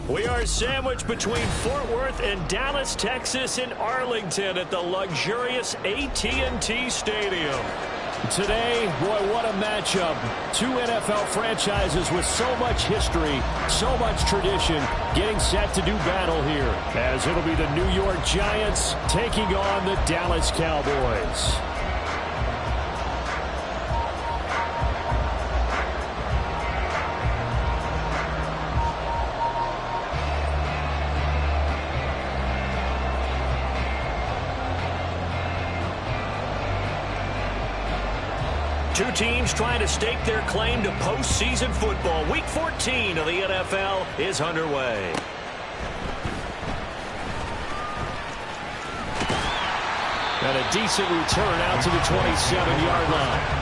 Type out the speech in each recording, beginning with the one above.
We are sandwiched between Fort Worth and Dallas, Texas, in Arlington at the luxurious AT&T Stadium. Today, boy, what a matchup. Two NFL franchises with so much history, so much tradition, getting set to do battle here, as it'll be the New York Giants taking on the Dallas Cowboys. Two teams trying to stake their claim to postseason football. Week 14 of the NFL is underway. And a decent return out to the 27-yard line.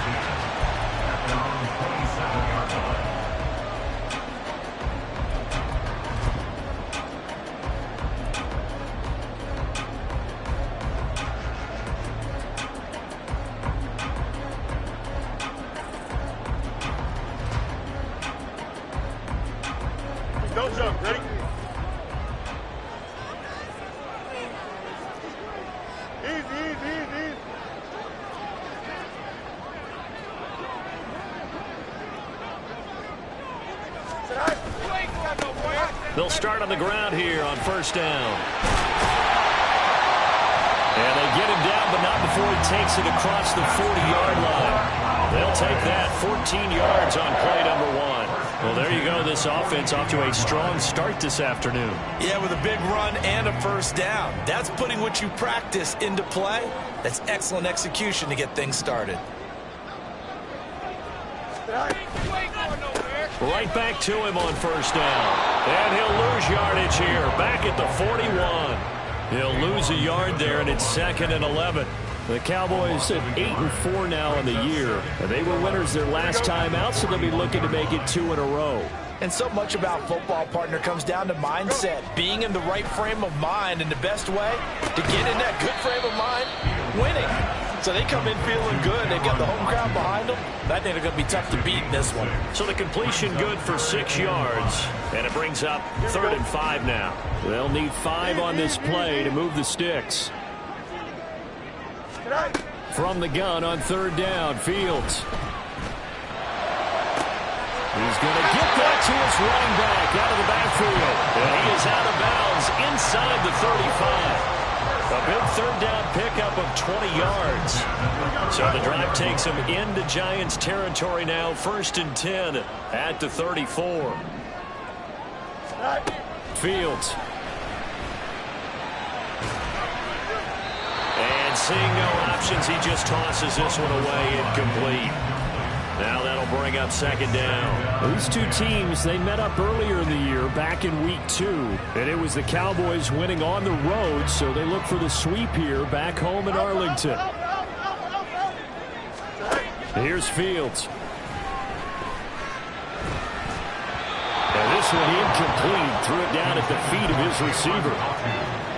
Go jump, ready? Easy. They'll start on the ground here on first down. And they get him down, but not before he takes it across the 40-yard line. They'll take that 14 yards on play number 1. Well, there you go. This offense off to a strong start this afternoon. Yeah, with a big run and a first down. That's putting what you practice into play. That's excellent execution to get things started. Right back to him on first down. And he'll lose yardage here. Back at the 41. He'll lose a yard there, and it's 2nd and 11. The Cowboys at 8-4 now in the year. They were winners their last time out, so they'll be looking to make it 2 in a row. And so much about football, partner, comes down to mindset. Being in the right frame of mind, and the best way to get in that good frame of mind, winning. So they come in feeling good. They've got the home crowd behind them. I think they're going to be tough to beat in this one. So the completion good for 6 yards, and it brings up 3rd and 5 now. They'll need 5 on this play to move the sticks. From the gun on 3rd down, Fields. He's going to get that to his running back out of the backfield. And he is out of bounds inside the 35. A big 3rd down pickup of 20 yards. So the drive takes him into Giants territory now. 1st and 10 at the 34. Fields. And seeing no options, he just tosses this one away, incomplete. Now that'll bring up 2nd down. These two teams, they met up earlier in the year, back in week 2. And it was the Cowboys winning on the road, so they look for the sweep here back home in Arlington. Here's Fields. And this one incomplete. Threw it down at the feet of his receiver.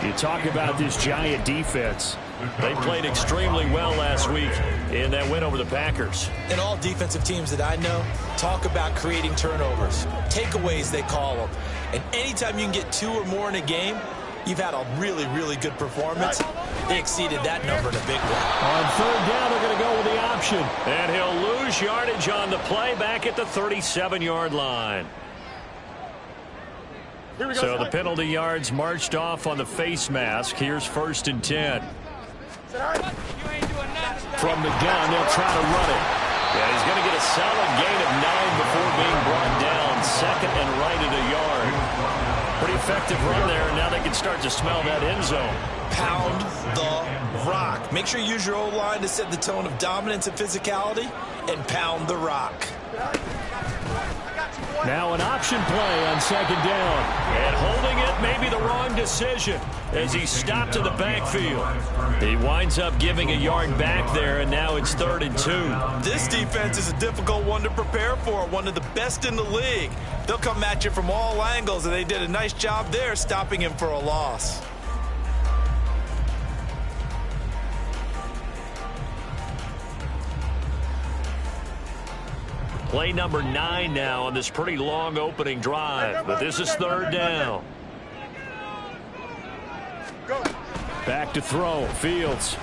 You talk about this Giant defense. They played extremely well last week in that win over the Packers. And all defensive teams that I know talk about creating turnovers. Takeaways, they call them. And anytime you can get 2 or more in a game, you've had a really, really good performance. They exceeded that number in a big one. On 3rd down, they're going to go with the option. And he'll lose yardage on the play back at the 37-yard line. So the penalty yards marched off on the face mask. Here's 1st and 10. From the gun, they'll try to run it. Yeah, he's going to get a solid gain of 9 before being brought down. Second and right at a yard. Pretty effective run there, and now they can start to smell that end zone. Pound the rock. Make sure you use your O-line to set the tone of dominance and physicality, and pound the rock. Now an option play on second down. And holding it may be the wrong decision as he stopped in the backfield. He winds up giving a yard back there, and now it's 3rd and 2. This defense is a difficult one to prepare for, one of the best in the league. They'll come at you from all angles, and they did a nice job there stopping him for a loss. Play number 9 now on this pretty long opening drive, but this is 3rd down. Back to throw, Fields.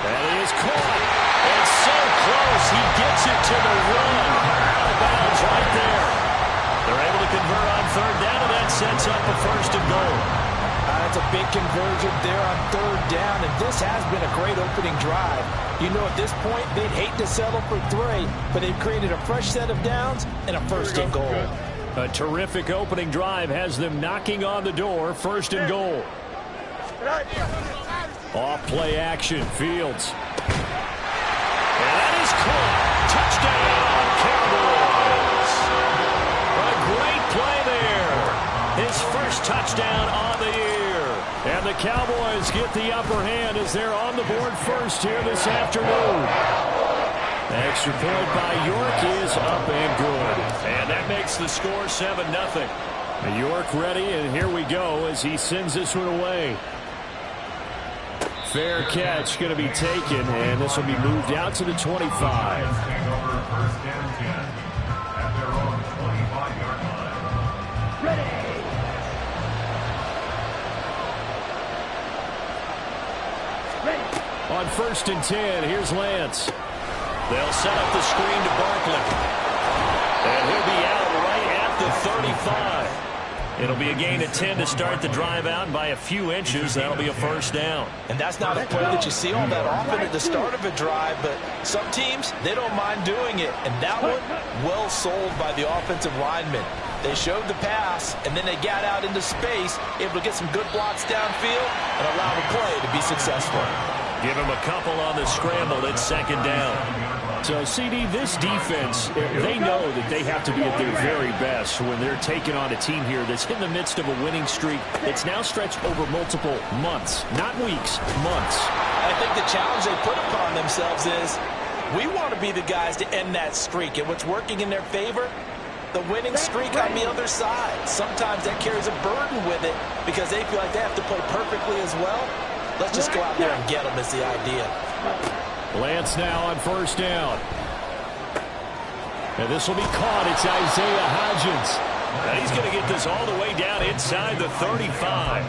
And he is caught. And so close, he gets it to the run. Out of bounds right there. They're able to convert on 3rd down, and that sets up a 1st and goal. That's a big conversion there on 3rd down, and this has been a great opening drive. You know, at this point, they'd hate to settle for 3, but they've created a fresh set of downs and a 1st and goal. A terrific opening drive has them knocking on the door, 1st and goal. Off play action, Fields. And that is caught. Touchdown, Cowboys. A great play there. His first touchdown on the year. And the Cowboys get the upper hand as they're on the board first here this afternoon. The extra point by York is up and good. And that makes the score 7-0. York ready, and here we go as he sends this one away. Fair catch going to be taken, and this will be moved out to the 25. On 1st and 10, here's Lance. They'll set up the screen to Barkley. And he'll be out right at the 35. It'll be a gain of 10 to start the drive out, and by a few inches, that'll be a 1st down. And that's not a play that you see all that often at the start of a drive, but some teams, they don't mind doing it. And that one, well sold by the offensive lineman. They showed the pass, and then they got out into space, able to get some good blocks downfield and allow the play to be successful. Give him a couple on the scramble. It's 2nd down. So, CD, this defense, they know that they have to be at their very best when they're taking on a team here that's in the midst of a winning streak that's now stretched over multiple months, not weeks, months. I think the challenge they put upon themselves is we want to be the guys to end that streak. And what's working in their favor? The winning streak on the other side. Sometimes that carries a burden with it because they feel like they have to play perfectly as well. Let's just go out there and get them is the idea. Lance now on 1st down. And this will be caught. It's Isaiah Hodgins. And he's going to get this all the way down inside the 35.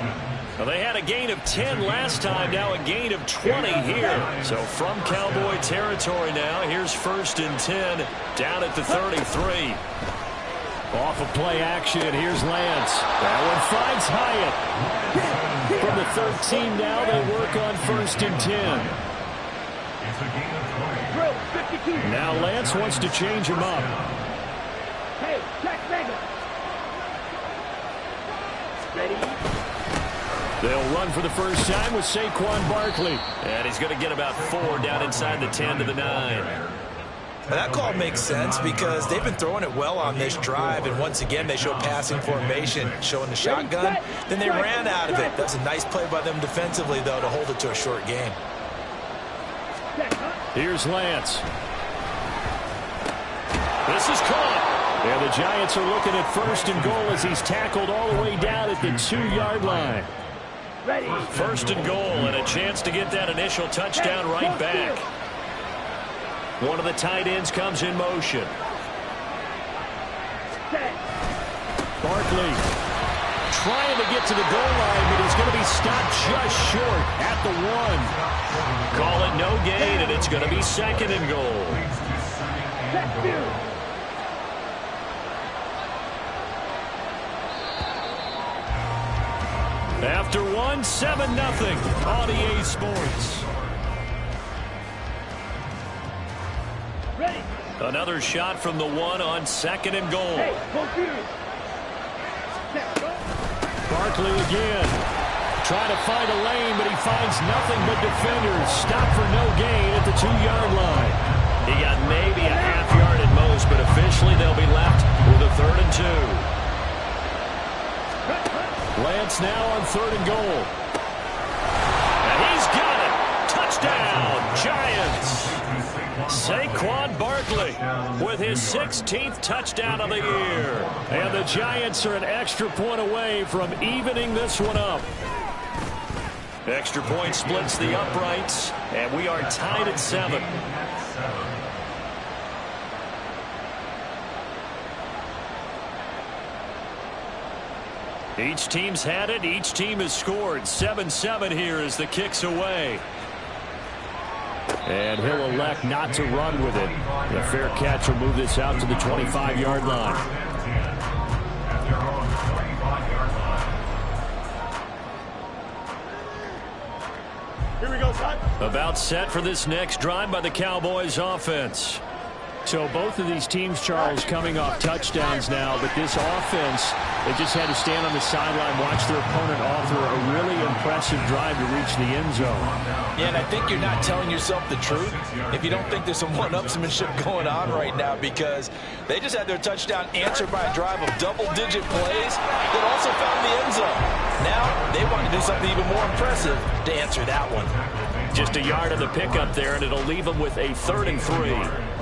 Well, they had a gain of 10 last time, now a gain of 20 here. So from Cowboy territory now, here's 1st and 10 down at the 33. Off of play action, here's Lance. That one finds Hyatt. From the 13 now, they work on 1st and 10. Now Lance wants to change him up. Hey, check Vegas. Ready? They'll run for the first time with Saquon Barkley. And he's going to get about 4 down inside the 10 to the 9. Now that call makes sense because they've been throwing it well on this drive, and once again they show passing formation, showing the shotgun. Then they ran out of it. That's a nice play by them defensively, though, to hold it to a short game. Here's Lance. This is caught. And the Giants are looking at 1st and goal as he's tackled all the way down at the 2-yard line. 1st and goal, and a chance to get that initial touchdown right back. One of the tight ends comes in motion. Barkley trying to get to the goal line, but he's going to be stopped just short at the 1. Call it no gain, and it's going to be 2nd and goal. After 1, 7-0 on EA Sports. Another shot from the one on 2nd and goal. Hey, confused. Barkley again. Trying to find a lane, but he finds nothing but defenders. Stop for no gain at the 2-yard line. He got maybe a half yard at most, but officially they'll be left with a 3rd and 2. Lance now on 3rd and goal. And he's got it. Touchdown, Giants. Saquon Barkley with his 16th touchdown of the year. And the Giants are an extra point away from evening this one up. Extra point splits the uprights, and we are tied at 7. Each team's had it. Each team has scored. 7-7 here as the kick's away. And he'll elect not to run with it. The fair catch will move this out to the 25-yard line. Here we go, son. About set for this next drive by the Cowboys offense. So both of these teams, Charles, coming off touchdowns now, but this offense, they just had to stand on the sideline, watch their opponent offer a really impressive drive to reach the end zone. Yeah, and I think you're not telling yourself the truth if you don't think there's some one-upsmanship going on right now, because they just had their touchdown answered by a drive of double-digit plays that also found the end zone. Now they want to do something even more impressive to answer that one. Just a yard of the pickup there, and it'll leave them with a 3rd and 3.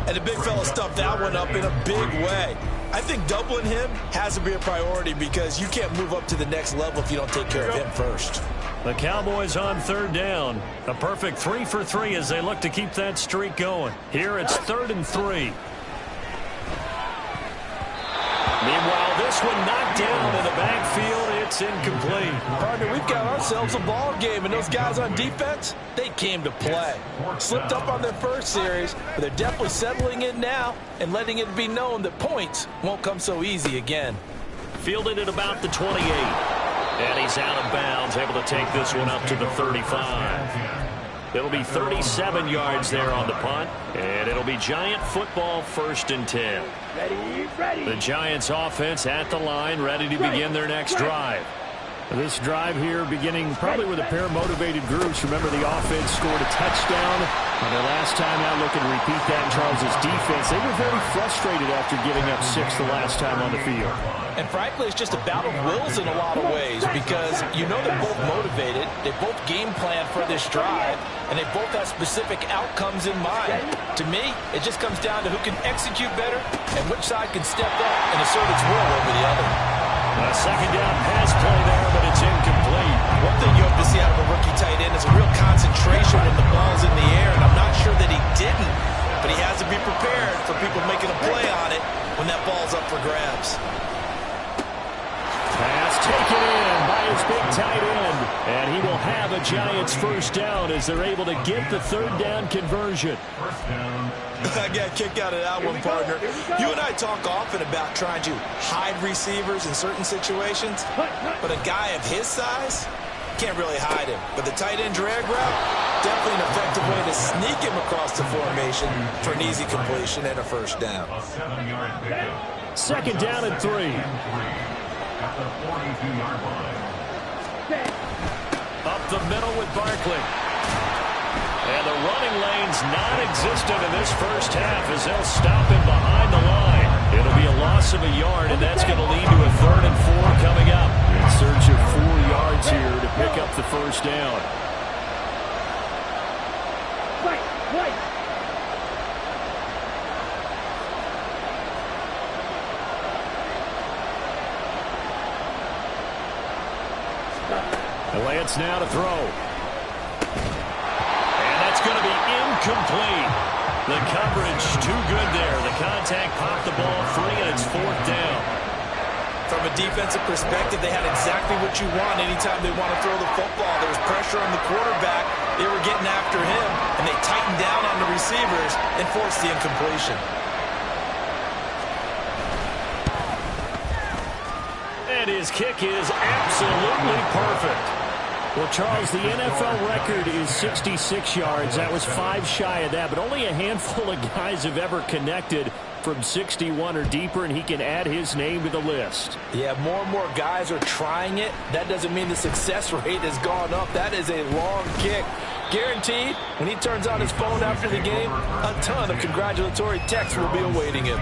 And the big fella stuffed that one up in a big way. I think doubling him has to be a priority, because you can't move up to the next level if you don't take care of him first. The Cowboys on 3rd down. A perfect 3 for 3 as they look to keep that streak going. Here it's 3rd and 3. Meanwhile, this one knocked down in the backfield. It's incomplete. Partner, we've got ourselves a ball game, and those guys on defense, they came to play. Slipped up on their first series, but they're definitely settling in now and letting it be known that points won't come so easy again. Fielded at about the 28. And he's out of bounds, able to take this one up to the 35. It'll be 37 yards there on the punt, and it'll be Giant football 1st and 10. Ready. The Giants offense at the line, ready to begin their next drive. This drive here beginning probably with a pair of motivated groups. Remember, the offense scored a touchdown on their last time out. Looking to repeat that in Charles's defense. They were very frustrated after giving up 6 the last time on the field. And frankly, it's just a battle of wills in a lot of ways, because you know they're both motivated. They both game plan for this drive, and they both have specific outcomes in mind. To me, it just comes down to who can execute better and which side can step up and assert its will over the other. A 2nd down pass play there, but it's incomplete. One thing you hope to see out of a rookie tight end is a real concentration when the ball's in the air, and I'm not sure that he didn't, but he has to be prepared for people making a play on it when that ball's up for grabs. Pass taken in by his big tight end, and he will have a Giants 1st down as they're able to get the 3rd down conversion. I got a kick out of that one, partner. You and I talk often about trying to hide receivers in certain situations, but a guy of his size can't really hide him. But the tight end drag route, definitely an effective way to sneak him across the formation for an easy completion and a 1st down. 2nd down and 3. Up the middle with Barkley. And the running lane's non-existent in this first half as they'll stop him behind the line. It'll be a loss of a yard, and that's going to lead to a 3rd and 4 coming up. In search of 4 yards here to pick up the 1st down. Wait. Lance now to throw. And that's going to be incomplete. The coverage too good there. The contact popped the ball free, and it's 4th down. From a defensive perspective, they had exactly what you want anytime they want to throw the football. There was pressure on the quarterback. They were getting after him, and they tightened down on the receivers and forced the incompletion. And his kick is absolutely perfect. Well, Charles, the NFL record is 66 yards. That was 5 shy of that, but only a handful of guys have ever connected from 61 or deeper, and he can add his name to the list. Yeah, more and more guys are trying it. That doesn't mean the success rate has gone up. That is a long kick. Guaranteed, when he turns on his phone after the game, a ton of congratulatory texts will be awaiting him.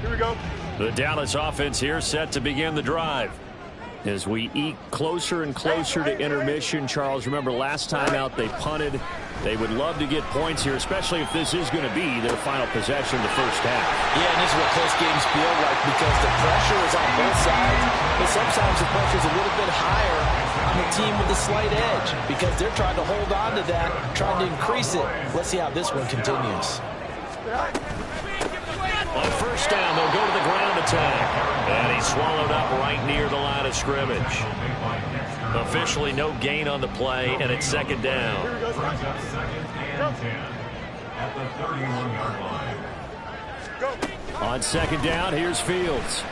Here we go. The Dallas offense here set to begin the drive. As we eke closer and closer to intermission, Charles, remember last time out they punted. They would love to get points here, especially if this is going to be their final possession of the first half. Yeah, and this is what close games feel like because the pressure is on both sides, but sometimes the pressure is a little bit higher on the team with a slight edge because they're trying to hold on to that, trying to increase it. Let's see how this one continues. On first down, they'll go to the ground attack. And he's swallowed up right near the line of scrimmage. Officially no gain on the play, and it's second down. On second down, here's Fields.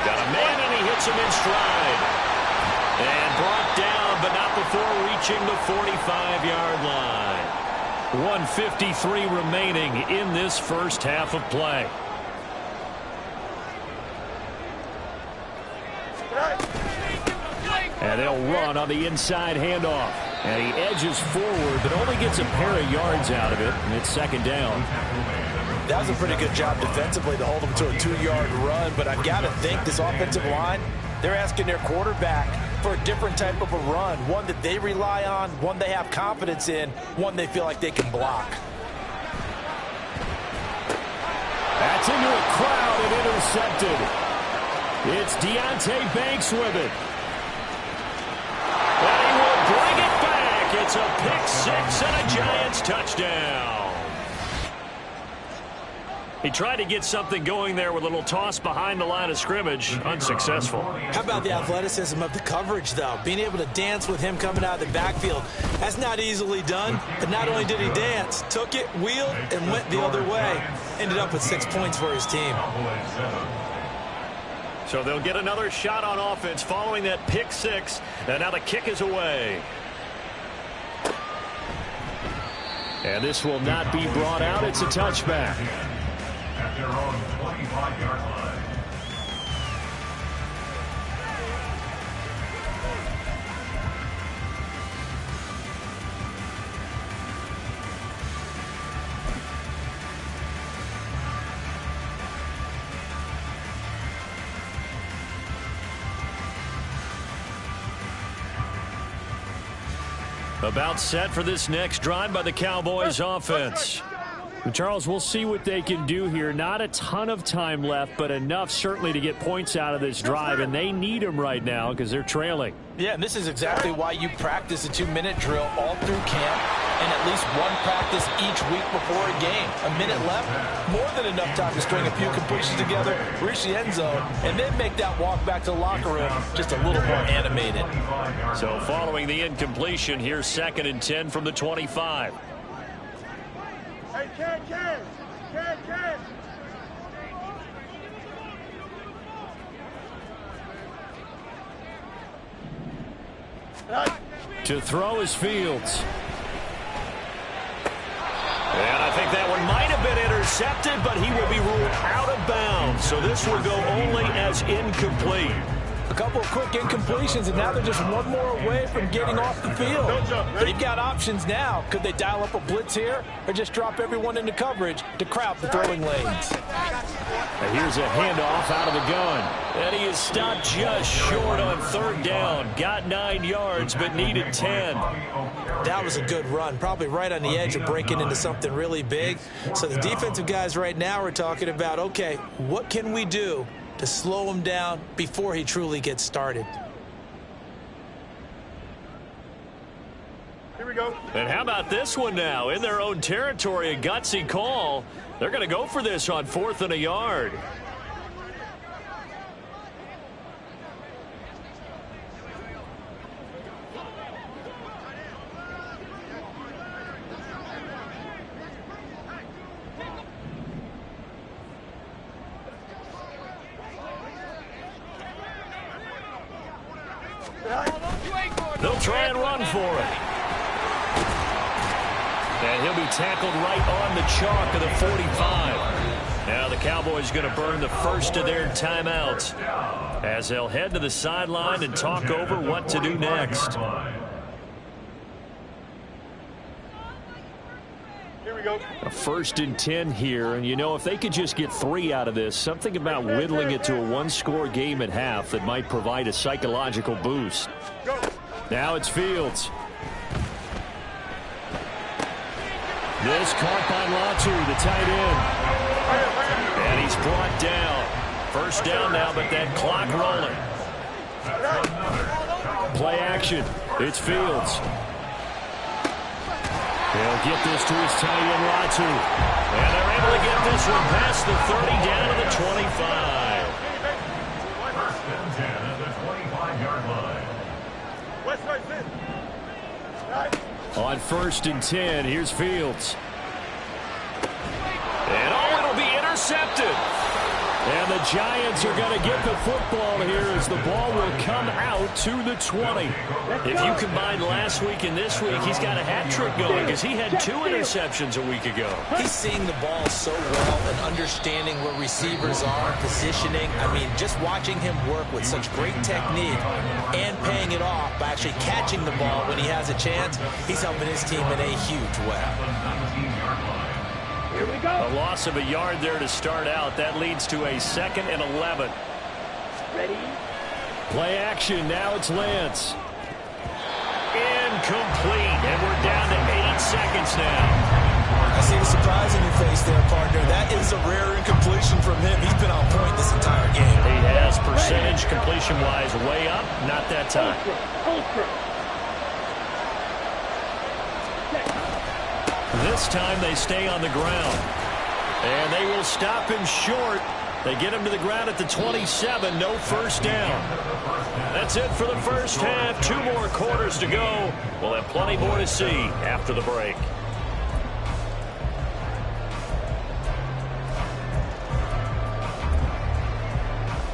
Got a man, and he hits him in stride. And brought down, but not before reaching the 45-yard line. 1:53 remaining in this first half of play. And they'll run on the inside handoff. And he edges forward, but only gets a pair of yards out of it. And it's second down. That was a pretty good job defensively to hold him to a 2-yard run. But I've got to think this offensive line, they're asking their quarterback for a different type of a run. One that they rely on, one they have confidence in, one they feel like they can block. That's into a crowd and intercepted. It's Deonte Banks with it. And he will bring it back. It's a pick six and a Giants touchdown. He tried to get something going there with a little toss behind the line of scrimmage. Unsuccessful. How about the athleticism of the coverage, though? Being able to dance with him coming out of the backfield. That's not easily done. But not only did he dance, took it, wheeled, and went the other way. Ended up with 6 points for his team. So they'll get another shot on offense following that pick six. And now the kick is away. And this will not be brought out. It's a touchback. At their own 25-yard line. About set for this next drive by the Cowboys offense. And Charles, we'll see what they can do here. Not a ton of time left, but enough certainly to get points out of this drive, and they need them right now because they're trailing. Yeah, and this is exactly why you practice a 2-minute drill all through camp and at least one practice each week before a game. A minute left, more than enough time to string a few completions together, reach the end zone, and then make that walk back to the locker room just a little more animated. So following the incompletion, here's 2nd and 10 from the 25. Hey, Ken. To throw is Fields. And I think that one might have been intercepted, but he will be ruled out of bounds. So this will go only as incomplete. A couple of quick incompletions, and now they're just one more away from getting off the field. They've got options now. Could they dial up a blitz here or just drop everyone into coverage to crowd the throwing lanes? And here's a handoff out of the gun. And he is stopped just short on 3rd down. Got 9 yards, but needed 10. That was a good run, probably right on the edge of breaking into something really big. So the defensive guys right now are talking about, okay, what can we do to slow him down before he truly gets started? Here we go. And how about this one now? In their own territory, a gutsy call. They're going to go for this on 4th and a yard. They'll try and run for it. And he'll be tackled right on the chalk of the 45. Now the Cowboys going to burn the first of their timeouts as they'll head to the sideline and talk over what to do next. Here we go. A 1st and 10 here, and you know, if they could just get 3 out of this, something about whittling it to a one-score game at half that might provide a psychological boost. Go. Now it's Fields. This caught by Latu, the tight end. And he's brought down. First down now, but that clock rolling. Play action. It's Fields. He'll get this to his tight end, Latu. And they're able to get this one past the 30 down to the 25. First and 10 at the 25-yard line. West side sit. On 1st and 10, here's Fields. And it'll be intercepted. And the Giants are going to get the football here as the ball will come out to the 20. If you combine last week and this week, he's got a hat trick going because he had 2 interceptions a week ago. He's seeing the ball so well and understanding where receivers are, positioning. I mean, just watching him work with such great technique and paying it off by actually catching the ball when he has a chance, he's helping his team in a huge way. Here we go. A loss of a yard there to start out. That leads to a 2nd and 11. Ready? Play action. Now it's Lance. Incomplete. And we're down to 8 seconds now. I see the surprise in your face there, partner. That is a rare incompletion from him. He's been on point this entire game. He has percentage completion-wise way up. Not that time. Ultra. This time they stay on the ground. And they will stop him short. They get him to the ground at the 27. No first down. That's it for the first half. 2 more quarters to go. We'll have plenty more to see after the break.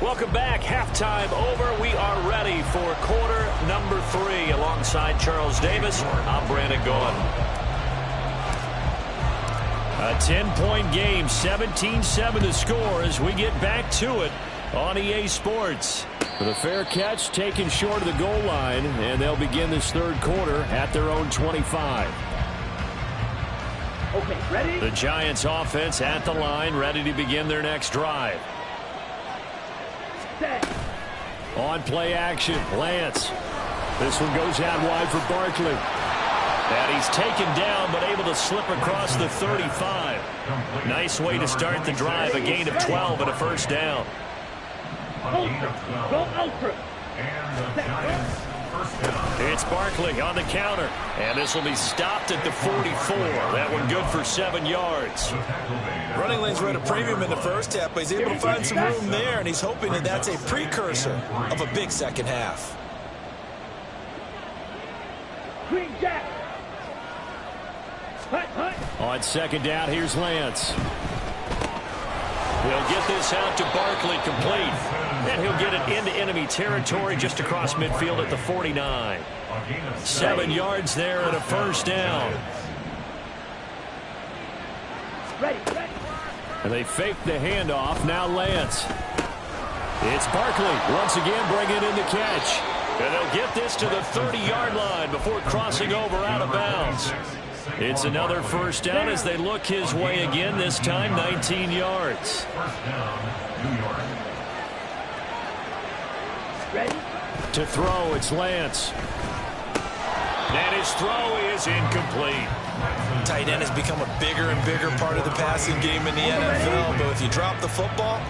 Welcome back. Halftime over. We are ready for quarter number 3. Alongside Charles Davis, I'm Brandon Gaudin. A 10-point game, 17-7 to score as we get back to it on EA Sports. With a fair catch taken short of the goal line, and they'll begin this 3rd quarter at their own 25. Okay, ready? The Giants offense at the line, ready to begin their next drive. Set. On play action, Lance. This one goes out wide for Barkley. And he's taken down, but able to slip across the 35. Nice way to start the drive. A gain of 12 and a first down. Ultra. Go ultra. It's Barkley on the counter. And this will be stopped at the 44. That one good for 7 yards. Running lanes were at a premium in the first half, but he's able to find some room there, and he's hoping that that's a precursor of a big second half. Green Jack. On 2nd down, here's Lance. He'll get this out to Barkley complete. And he'll get it into enemy territory just across midfield at the 49. 7 yards there and a first down. Ready. And they fake the handoff. Now Lance. It's Barkley once again bringing in the catch. And they'll get this to the 30-yard line before crossing over out of bounds. It's another first down as they look his way again, this time 19 yards. Ready? To throw, it's Lance. And his throw is incomplete. Tight end has become a bigger and bigger part of the passing game in the NFL, but if you drop the football,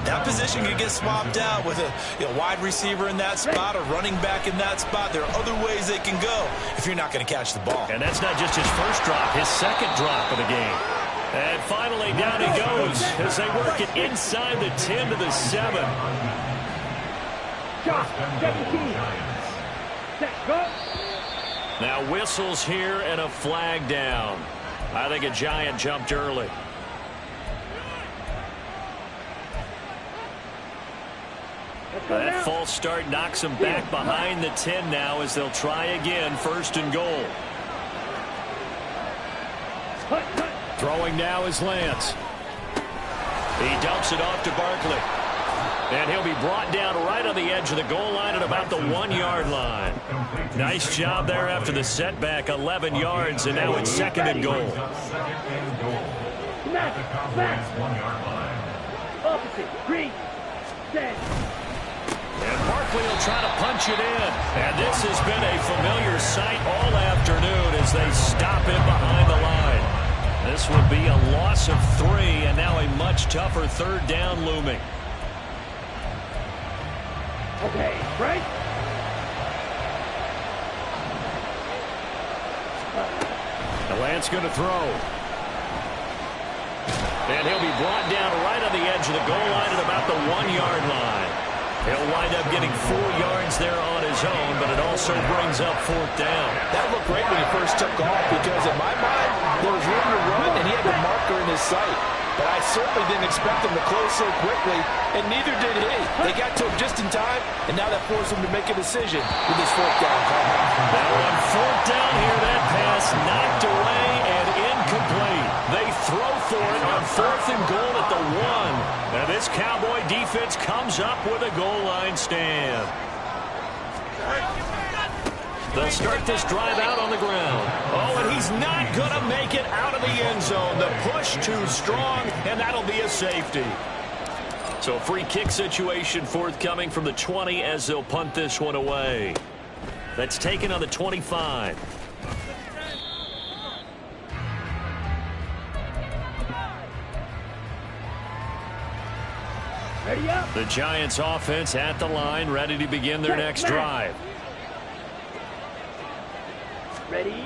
that position can get swapped out with a wide receiver in that spot, a running back in that spot. There are other ways they can go if you're not going to catch the ball. And that's not just his first drop, his 2nd drop of the game. And finally down he goes as they work it inside the 10 to the 7. Shot. 17. Set. Go. Now whistles here and a flag down. I think a Giant jumped early. That false start knocks them back behind the 10 now as they'll try again, first and goal. Throwing now is Lance. He dumps it off to Barkley. And he'll be brought down right on the edge of the goal line at about the 1-yard line. Nice job there after the setback, 11 yards, and now it's second and goal. Opposite. Green. Set. And Barkley will try to punch it in. And this has been a familiar sight all afternoon as they stop him behind the line. This would be a loss of 3, and now a much tougher third down looming. Okay, right? The Lance going to throw. And he'll be brought down right on the edge of the goal line at about the 1-yard line. He'll wind up getting 4 yards there on his own, but it also brings up fourth down. That looked great when he first took off because in my mind, there was room to run and he had the marker in his sight. But I certainly didn't expect him to close so quickly, and neither did he. They got to him just in time, and now that forced him to make a decision with his fourth down call. Now on fourth down here, that pass knocked away and incomplete. They throw for it on fourth and goal at the 1. And this Cowboy defense comes up with a goal line stand. They'll start this drive out on the ground. Oh, and he's not going to make it out of the end zone. The push too strong, and that'll be a safety. So a free kick situation forthcoming from the 20 as they'll punt this one away. That's taken on the 25. Ready up. The Giants offense at the line, ready to begin their next drive. Ready.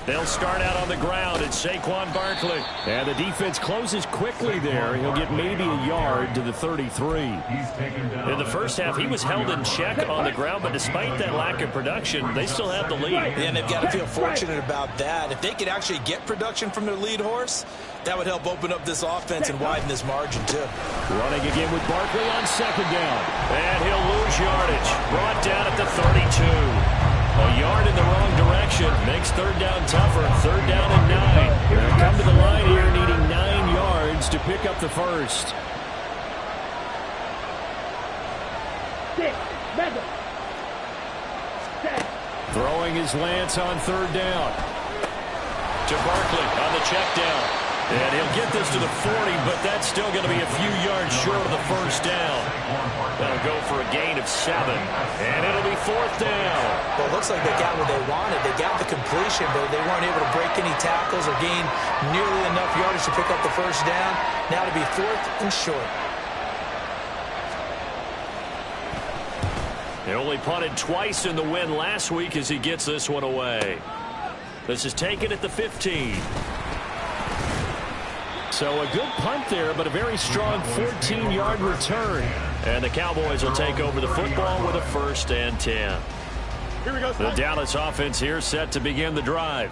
They'll start out on the ground. It's Saquon Barkley. And the defense closes quickly there. He'll get maybe a yard to the 33. In the first half, he was held in check on the ground, but despite that lack of production, they still have the lead. And they've got to feel fortunate about that. If they could actually get production from their lead horse, that would help open up this offense and widen this margin, too. Running again with Barkley on second down. And he'll lose yardage. Brought down at the 32. A yard in the wrong direction makes third down tougher. Third down and 9. They'll come to the line here needing 9 yards to pick up the first. 6. Mega. Set. Throwing his Lance on third down. To Barkley on the check down. And he'll get this to the 40, but that's still going to be a few yards short of the first down. That'll go for a gain of 7. And it'll be fourth down. Well, it looks like they got what they wanted. They got the completion, but they weren't able to break any tackles or gain nearly enough yardage to pick up the first down. Now to be fourth and short. They only punted twice in the win last week as he gets this one away. This is taken at the 15. So a good punt there, but a very strong 14-yard return. And the Cowboys will take over the football with a first and 10. Here we go. The Dallas offense here set to begin the drive.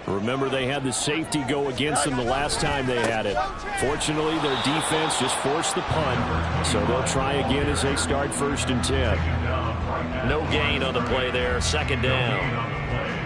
Remember, they had the safety go against them the last time they had it. Fortunately, their defense just forced the punt, so they'll try again as they start first and 10. No gain on the play there, second down.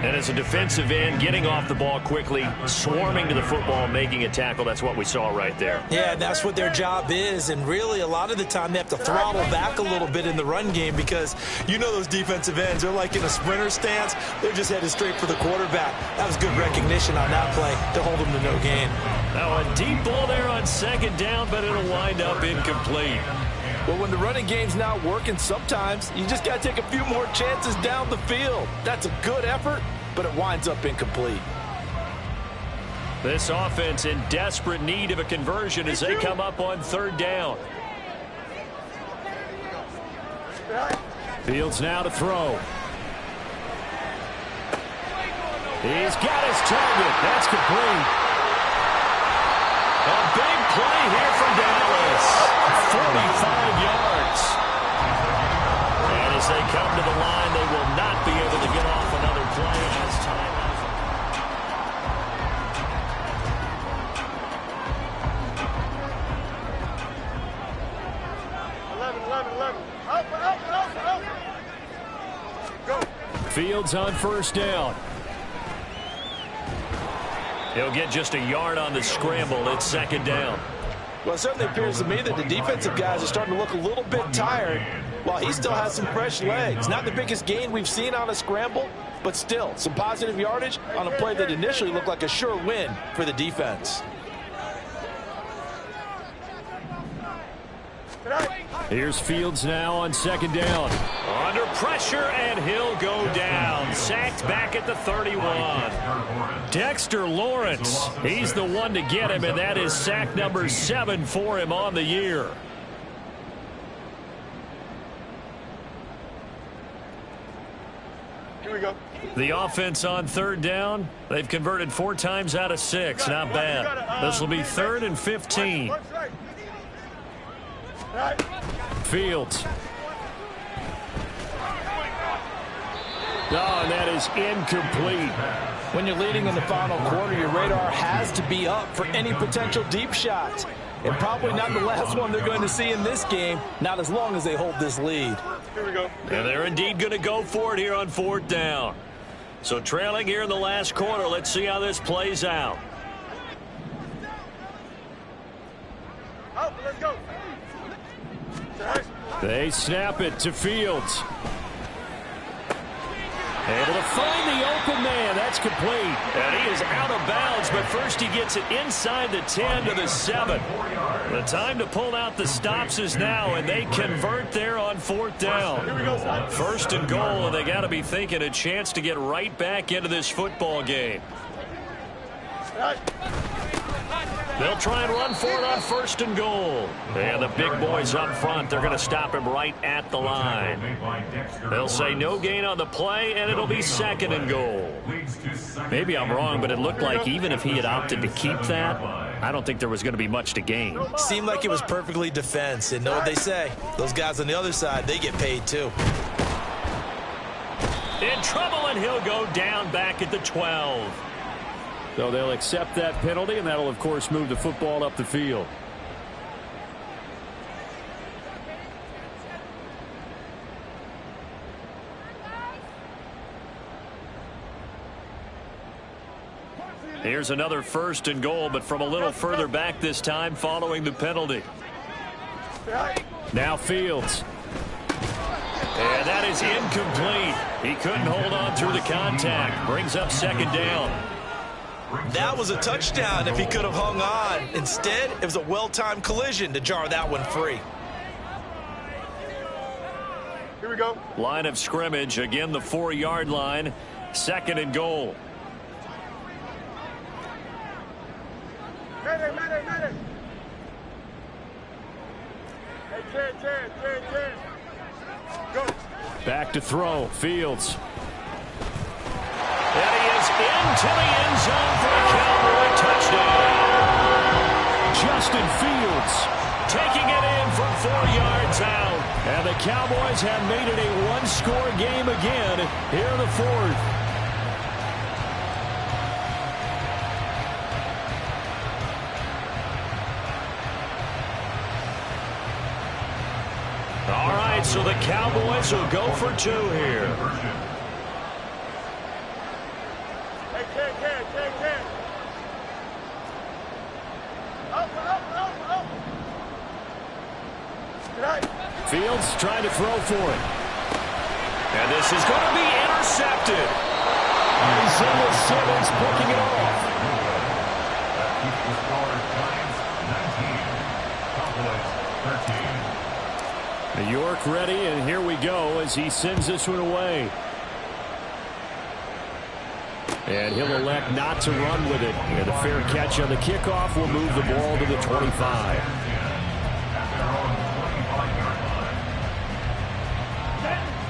And as a defensive end, getting off the ball quickly, swarming to the football, making a tackle, that's what we saw right there. Yeah, and that's what their job is. And really, a lot of the time, they have to throttle back a little bit in the run game because you know those defensive ends, they're like in a sprinter stance. They're just headed straight for the quarterback. That was good recognition on that play to hold them to no gain. Now a deep ball there on second down, but it'll wind up incomplete. Well, when the running game's not working, sometimes you just got to take a few more chances down the field. That's a good effort, but it winds up incomplete. This offense in desperate need of a conversion as they come up on third down. Fields now to throw. He's got his target. That's complete. A big play here from Dallas. 45 yards. And as they come to the line, they will not be able to get off another play as time. 11. Fields on first down. He'll get just a yard on the scramble. It's second down. Well, it certainly appears to me that the defensive guys are starting to look a little bit tired while he still has some fresh legs. Not the biggest gain we've seen on a scramble, but still some positive yardage on a play that initially looked like a sure win for the defense. Here's Fields now on second down. Under pressure, and he'll go down. Sacked back at the 31. Dexter Lawrence, he's the one to get him, and that is sack number 7 for him on the year. Here we go. The offense on third down, they've converted 4 times out of 6. Not bad. This will be 3rd and 15. Fields. Oh, and that is incomplete. When you're leading in the final quarter, your radar has to be up for any potential deep shots. And probably not the last one they're going to see in this game, not as long as they hold this lead. Here we go. And they're indeed going to go for it here on 4th down. So trailing here in the last quarter, let's see how this plays out. Out, let's go. They snap it to Fields. Able to find the open man. That's complete. And he is out of bounds, but first he gets it inside the 10 to the 7. The time to pull out the stops is now, and they convert there on 4th down. 1st and goal, and they got to be thinking a chance to get right back into this football game. They'll try and run for it on 1st and goal. And the big boys up front, they're going to stop him right at the line. They'll say no gain on the play, and it'll be 2nd and goal. Maybe I'm wrong, but it looked like even if he had opted to keep that, I don't think there was going to be much to gain. Seemed like it was perfectly defense. And know what they say? Those guys on the other side, they get paid too. In trouble, and he'll go down back at the 12. So they'll accept that penalty, and that'll, of course, move the football up the field. Here's another 1st and goal, but from a little further back this time following the penalty. Now Fields. And that is incomplete. He couldn't hold on through the contact. Brings up 2nd down. That was a touchdown if he could have hung on. Instead, it was a well-timed collision to jar that one free. Here we go. Line of scrimmage, again the 4-yard line. 2nd and goal. Medic. Hey, 10. Go. Back to throw. Fields. And he is into the end zone for a Cowboy touchdown. Justin Fields taking it in from 4 yards out. And the Cowboys have made it a 1-score game again here in the 4th. All right, so the Cowboys will go for 2 here. Hey, 10. Up. Fields trying to throw for it. And this is going to be intercepted. Isaiah Simmons picking it off. York ready, and here we go as he sends this one away. And he'll elect not to run with it. And a fair catch on the kickoff will move the ball to the 25.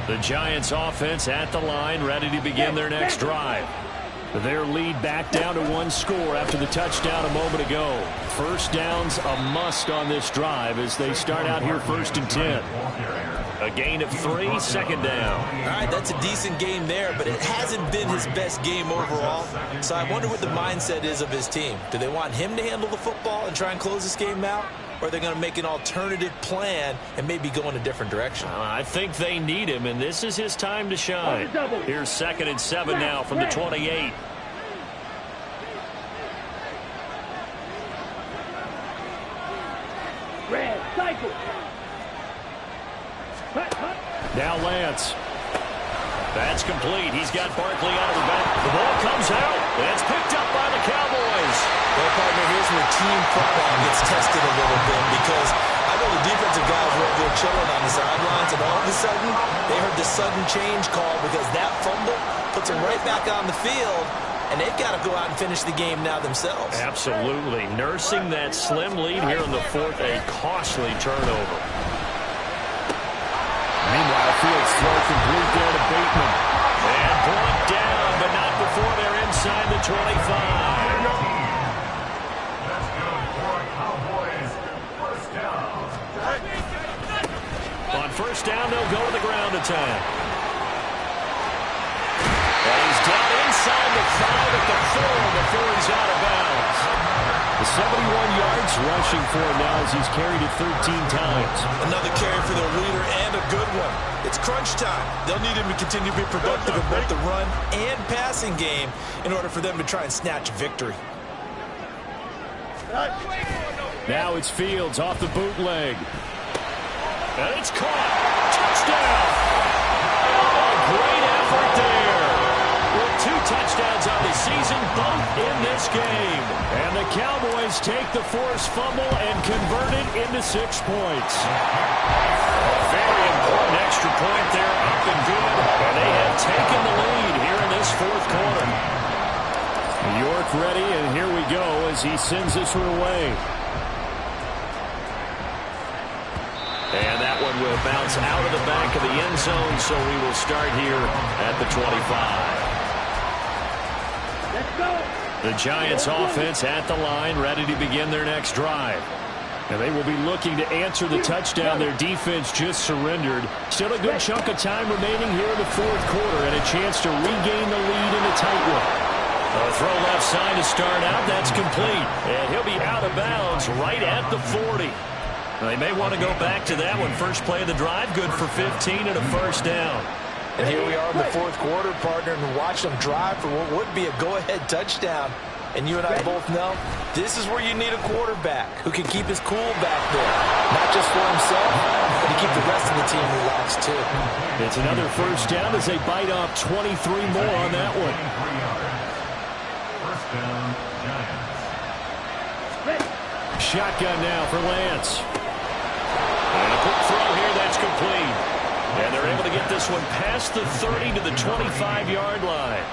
The Giants offense at the line, ready to begin their next drive. Their lead back down to 1 score after the touchdown a moment ago. 1st down's a must on this drive as they start out here 1st and 10. A gain of 3, 2nd down. All right, that's a decent game there, but it hasn't been his best game overall. So I wonder what the mindset is of his team. Do they want him to handle the football and try and close this game out? or they're going to make an alternative plan and maybe go in a different direction. I think they need him, and this is his time to shine. Here's 2nd and 7 now from the 28. Red, cycle. Now Lance. That's complete. He's got Barkley out of the back. The ball comes out. That's picked up by the Cowboys. Well, partner, here's where team football gets tested a little bit, because I know the defensive guys were over there chilling on the sidelines, and all of a sudden, they heard the sudden change call because that fumble puts them right back on the field, and they've got to go out and finish the game now themselves. Absolutely. Nursing that slim lead here in the 4th, a costly turnover. Meanwhile, Fields throw complete there to Bateman. And brought down, but not before they're inside the 25. That's good for Cowboys. First down. On first down, they'll go to the ground attack. And he's down inside the 5 at the 4 before he's out of bounds. The 71 yards rushing for him now as he's carried it 13 times. Another carry for their leader, and a good one. It's crunch time. They'll need him to continue to be productive in both the run and passing game in order for them to try and snatch a victory. Now it's Fields off the bootleg. And it's caught. Touchdown. Oh, great effort there. With 2 touchdowns on the season, both in this game. And the Cowboys take the forced fumble and convert it into 6 points. A very important extra point there, up and good. And they have taken the lead here in this 4th quarter. York ready, and here we go as he sends this one away. And that one will bounce out of the back of the end zone, so we will start here at the 25. Let's go. The Giants offense at the line, ready to begin their next drive. And they will be looking to answer the touchdown their defense just surrendered. Still a good chunk of time remaining here in the 4th quarter, and a chance to regain the lead in a tight one. A throw left side to start out. That's complete. And he'll be out of bounds right at the 40. They may want to go back to that one. First play of the drive, good for 15 and a first down. And here we are in the 4th quarter, partner, and watch them drive for what would be a go-ahead touchdown. And you and I both know this is where you need a quarterback who can keep his cool back there. Not just for himself, but to keep the rest of the team relaxed, too. It's another first down as they bite off 23 more on that one. First down, Giants. Shotgun now for Lance. And a quick throw here, that's complete. And they're able to get this one past the 30 to the 25-yard line.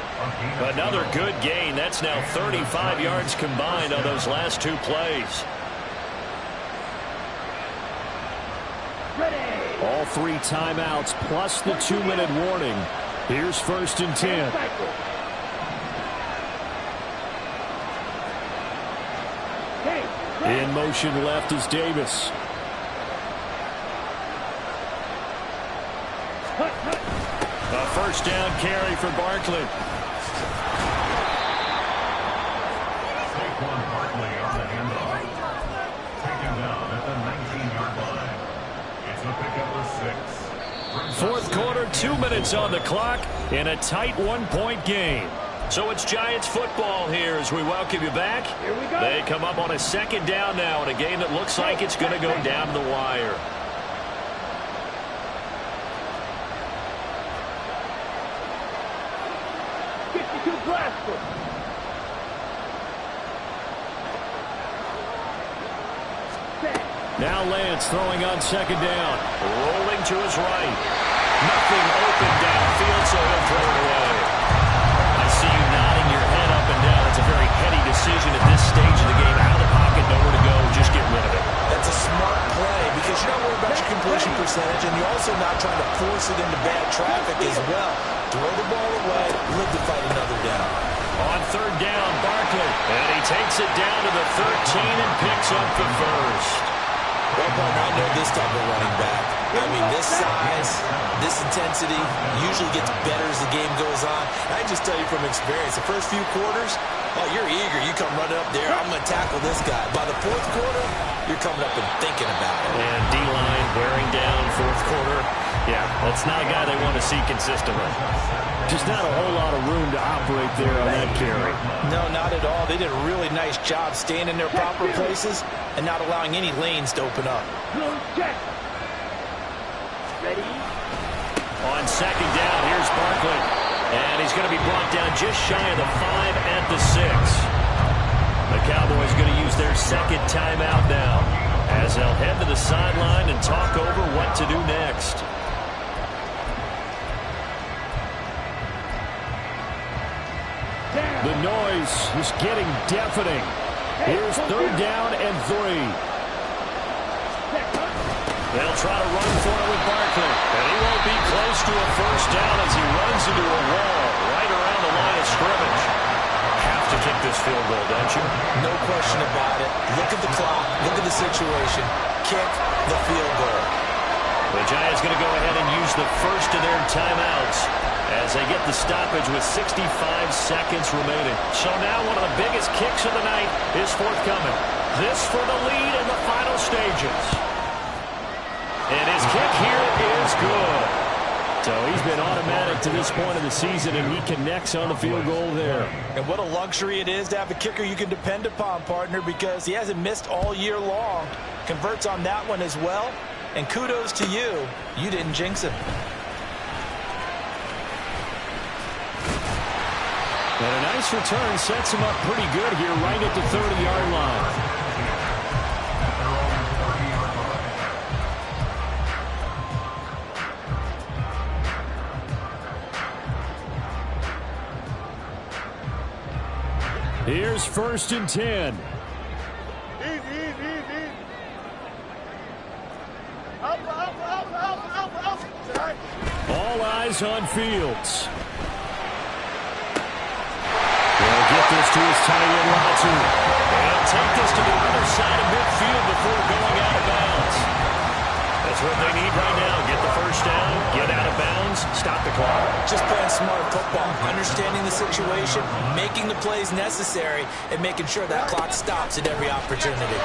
Another good gain. That's now 35 yards combined on those last 2 plays. Ready. All 3 timeouts plus the 2-minute warning. Here's 1st and 10. In motion left is Davis. A first down carry for Barkley. Saquon Barkley on the handoff. Taken down at the 19-yard line. It's a pickup of 6. 4th quarter, 2 minutes on the clock in a tight 1-point game. So it's Giants football here as we welcome you back. Here we go. They come up on a 2nd down now in a game that looks like it's going to go down to the wire. Now Lance throwing on 2nd down. Rolling to his right. Nothing open downfield, so he'll throw it away. I see you nodding your head up and down. It's a very heady decision at this stage of the game. Out of the pocket, nowhere to go. Just get rid of it. That's a smart play because you're not worried about your completion percentage, and you're also not trying to force it into bad traffic as well. Throw the ball away, live to fight another down. On 3rd down, Barkley. And he takes it down to the 13 and picks up the first. Well, partner, I know this type of running back. I mean, this size, this intensity usually gets better as the game goes on. I can just tell you from experience, the first few quarters, oh, you're eager. You come running up there. I'm going to tackle this guy. By the fourth quarter, you're coming up and thinking about it. And D-line wearing down fourth quarter. Yeah, that's not a guy they want to see consistently. Just not a whole lot of room to operate there on that carry. No, not at all. They did a really nice job staying in their proper places and not allowing any lanes to open up. Check. Ready? On second down, here's Barkley. And he's going to be brought down just shy of the 5 at the 6. The Cowboys going to use their second timeout now as they'll head to the sideline and talk over what to do next. The noise is getting deafening. Here's third down and 3. They'll try to run for it with Barkley. And he won't be close to a first down as he runs into a wall right around the line of scrimmage. Have to kick this field goal, don't you? No question about it. Look at the clock. Look at the situation. Kick the field goal. The Giants going to go ahead and use the first of their timeouts as they get the stoppage with 65 seconds remaining. So now one of the biggest kicks of the night is forthcoming. This for the lead in the final stages. And his kick here is good. So he's been automatic to this point of the season, and he connects on the field goal there. And what a luxury it is to have a kicker you can depend upon, partner, because he hasn't missed all year long. Converts on that one as well. And kudos to you. You didn't jinx him. And a nice return sets him up pretty good here right at the 30-yard line. Here's first and 10. Easy, easy, easy. Up. All eyes on Fields. He'll get this to his tight end, Latu. He'll take this to the other side of midfield before going out of bounds. That's what they need right now. Get the first down, get out of bounds, stop the clock. Just playing smart football, understanding the situation, making the plays necessary, and making sure that clock stops at every opportunity.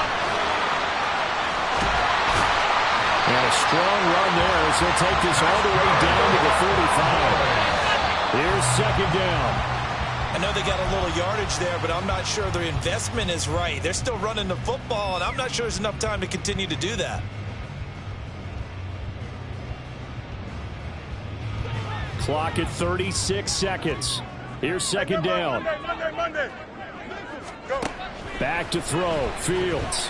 And a strong run there as he'll take this all the way down to the 45. Here's second down. I know they got a little yardage there, but I'm not sure their investment is right. They're still running the football, and I'm not sure there's enough time to continue to do that. Clock at 36 seconds. Here's second down. Monday. Go. Back to throw. Fields.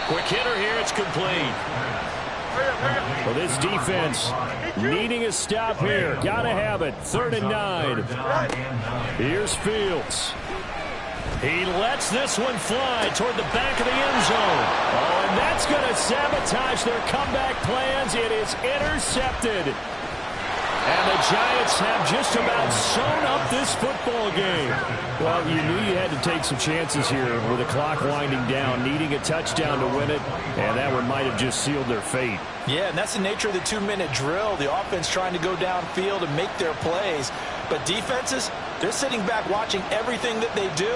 Quick hitter here, it's complete. Well, this defense needing a stop here. Gotta have it. 3rd and 9. Here's Fields. He lets this one fly toward the back of the end zone. Oh, and that's going to sabotage their comeback plans. It is intercepted. And the Giants have just about sewn up this football game. Well, you knew you had to take some chances here with the clock winding down, needing a touchdown to win it, and that one might have just sealed their fate. Yeah, and that's the nature of the 2-minute drill. The offense trying to go downfield and make their plays. But defenses, they're sitting back watching everything that they do,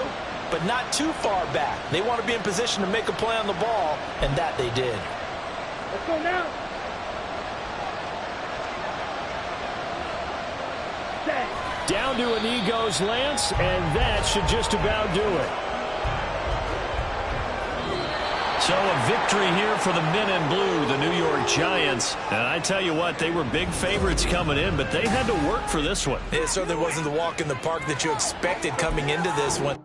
but not too far back. They want to be in position to make a play on the ball, and that they did. Let's go now. Down to a knee goes Lance, and that should just about do it. So a victory here for the men in blue, the New York Giants. And I tell you what, they were big favorites coming in, but they had to work for this one. It certainly wasn't the walk in the park that you expected coming into this one.